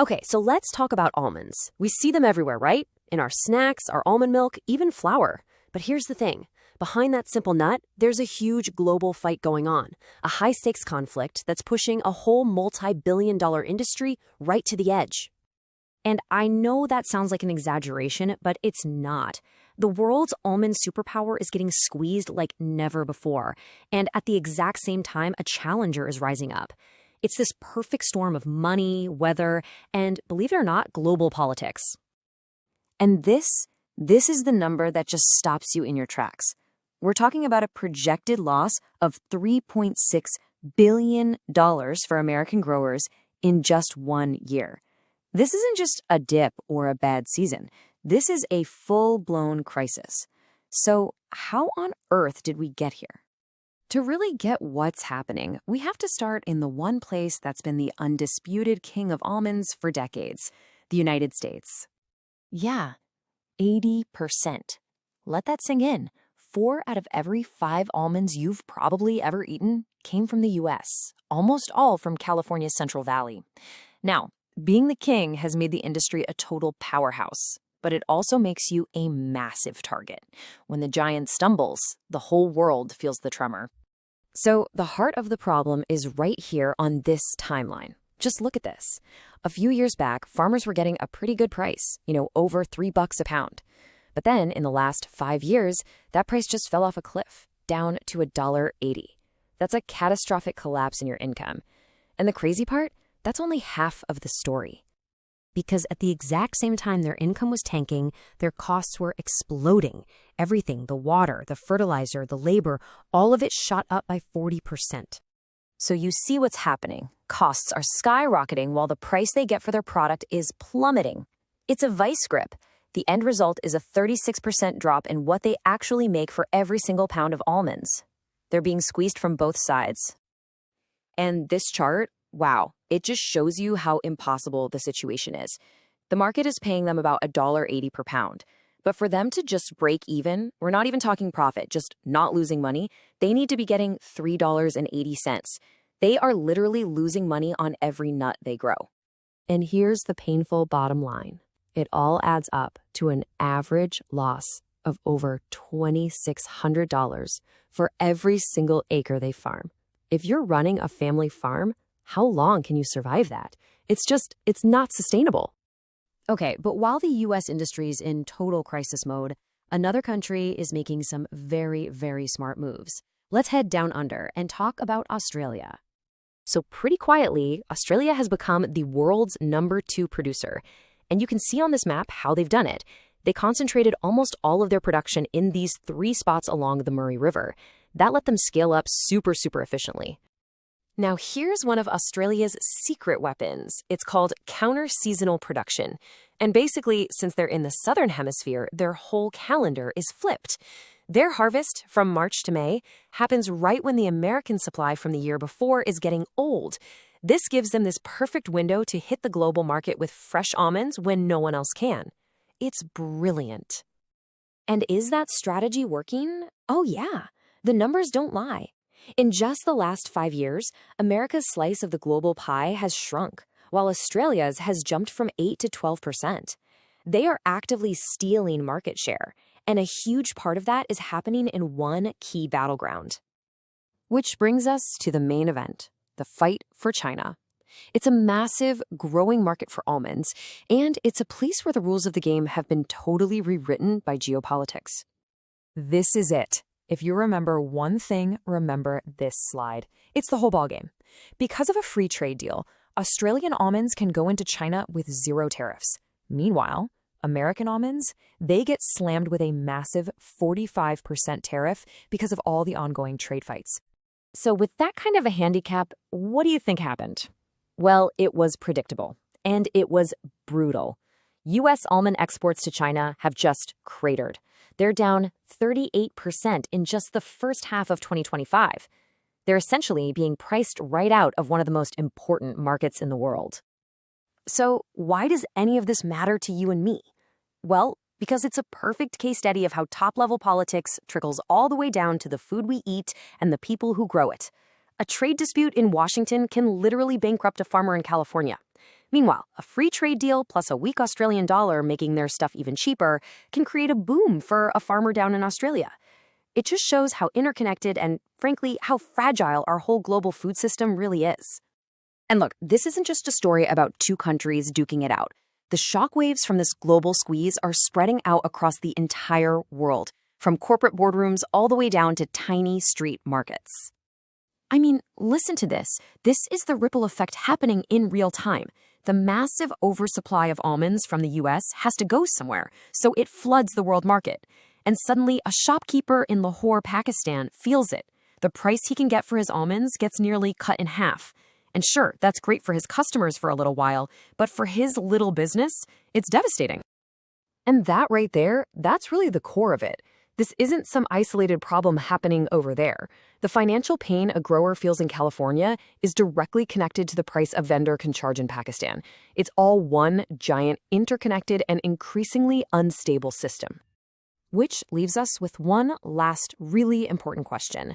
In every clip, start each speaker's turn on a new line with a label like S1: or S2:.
S1: Okay, so let's talk about almonds. We see them everywhere, right? In our snacks, our almond milk, even flour. But here's the thing. Behind that simple nut, there's a huge global fight going on, a high-stakes conflict that's pushing a whole multi-billion-dollar industry right to the edge. And I know that sounds like an exaggeration, but it's not. The world's almond superpower is getting squeezed like never before, and at the exact same time, a challenger is rising up. It's this perfect storm of money, weather, and, believe it or not, global politics. And this is the number that just stops you in your tracks. We're talking about a projected loss of $3.6 billion for American growers in just 1 year. This isn't just a dip or a bad season. This is a full-blown crisis. So how on earth did we get here? To really get what's happening, we have to start in the one place that's been the undisputed king of almonds for decades, the United States. Yeah, 80%. Let that sink in. 4 out of every 5 almonds you've probably ever eaten came from the U.S., almost all from California's Central Valley. Now, being the king has made the industry a total powerhouse, but it also makes you a massive target. When the giant stumbles, the whole world feels the tremor. So the heart of the problem is right here on this timeline. Just look at this. A few years back, farmers were getting a pretty good price, over $3 a pound. But then in the last 5 years, that price just fell off a cliff, down to $1.80. That's a catastrophic collapse in your income. And the crazy part? That's only half of the story. Because at the exact same time their income was tanking, their costs were exploding. Everything, the water, the fertilizer, the labor, all of it shot up by 40%. So you see what's happening. Costs are skyrocketing while the price they get for their product is plummeting. It's a vice grip. The end result is a 36% drop in what they actually make for every single pound of almonds. They're being squeezed from both sides. And this chart, wow, it just shows you how impossible the situation is. The market is paying them about $1.80 per pound. But for them to just break even, we're not even talking profit, just not losing money, they need to be getting $3.80. They are literally losing money on every nut they grow. And here's the painful bottom line. It all adds up to an average loss of over $2,600 for every single acre they farm. If you're running a family farm, how long can you survive that? It's not sustainable. Okay, but while the U.S. industry is in total crisis mode, another country is making some very, very smart moves. Let's head down under and talk about Australia. So pretty quietly, Australia has become the world's #2 producer. And you can see on this map how they've done it. They concentrated almost all of their production in these 3 spots along the Murray River. That let them scale up super, super efficiently. Now, here's one of Australia's secret weapons. It's called counter-seasonal production. And basically, since they're in the southern hemisphere, their whole calendar is flipped. Their harvest, from March to May, happens right when the American supply from the year before is getting old. This gives them this perfect window to hit the global market with fresh almonds when no one else can. It's brilliant. And is that strategy working? Oh yeah, the numbers don't lie. In just the last 5 years, America's slice of the global pie has shrunk, while Australia's has jumped from 8 to 12%. They are actively stealing market share, and a huge part of that is happening in one key battleground. Which brings us to the main event, the fight for China. It's a massive, growing market for almonds, and it's a place where the rules of the game have been totally rewritten by geopolitics. This is it. If you remember one thing, remember this slide. It's the whole ballgame. Because of a free trade deal, Australian almonds can go into China with 0 tariffs. Meanwhile, American almonds, they get slammed with a massive 45% tariff because of all the ongoing trade fights. So with that kind of a handicap, what do you think happened? Well, it was predictable, and it was brutal. U.S. almond exports to China have just cratered. They're down 38% in just the first half of 2025. They're essentially being priced right out of one of the most important markets in the world. So why does any of this matter to you and me? Well, because it's a perfect case study of how top-level politics trickles all the way down to the food we eat and the people who grow it. A trade dispute in Washington can literally bankrupt a farmer in California. Meanwhile, a free trade deal plus a weak Australian dollar making their stuff even cheaper can create a boom for a farmer down in Australia. It just shows how interconnected and, frankly, how fragile our whole global food system really is. And look, this isn't just a story about two countries duking it out. The shockwaves from this global squeeze are spreading out across the entire world, from corporate boardrooms all the way down to tiny street markets. I mean, listen to this. This is the ripple effect happening in real time. The massive oversupply of almonds from the US has to go somewhere, so it floods the world market. And suddenly, a shopkeeper in Lahore, Pakistan feels it. The price he can get for his almonds gets nearly cut in half. And sure, that's great for his customers for a little while, but for his little business, it's devastating. And that right there, that's really the core of it. This isn't some isolated problem happening over there. The financial pain a grower feels in California is directly connected to the price a vendor can charge in Pakistan. It's all one giant, interconnected, and increasingly unstable system. Which leaves us with one last really important question.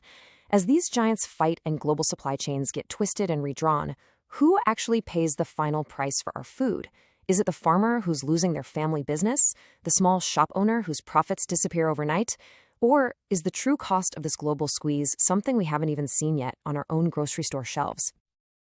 S1: As these giants fight and global supply chains get twisted and redrawn, who actually pays the final price for our food? Is it the farmer who's losing their family business? The small shop owner whose profits disappear overnight? Or is the true cost of this global squeeze something we haven't even seen yet on our own grocery store shelves?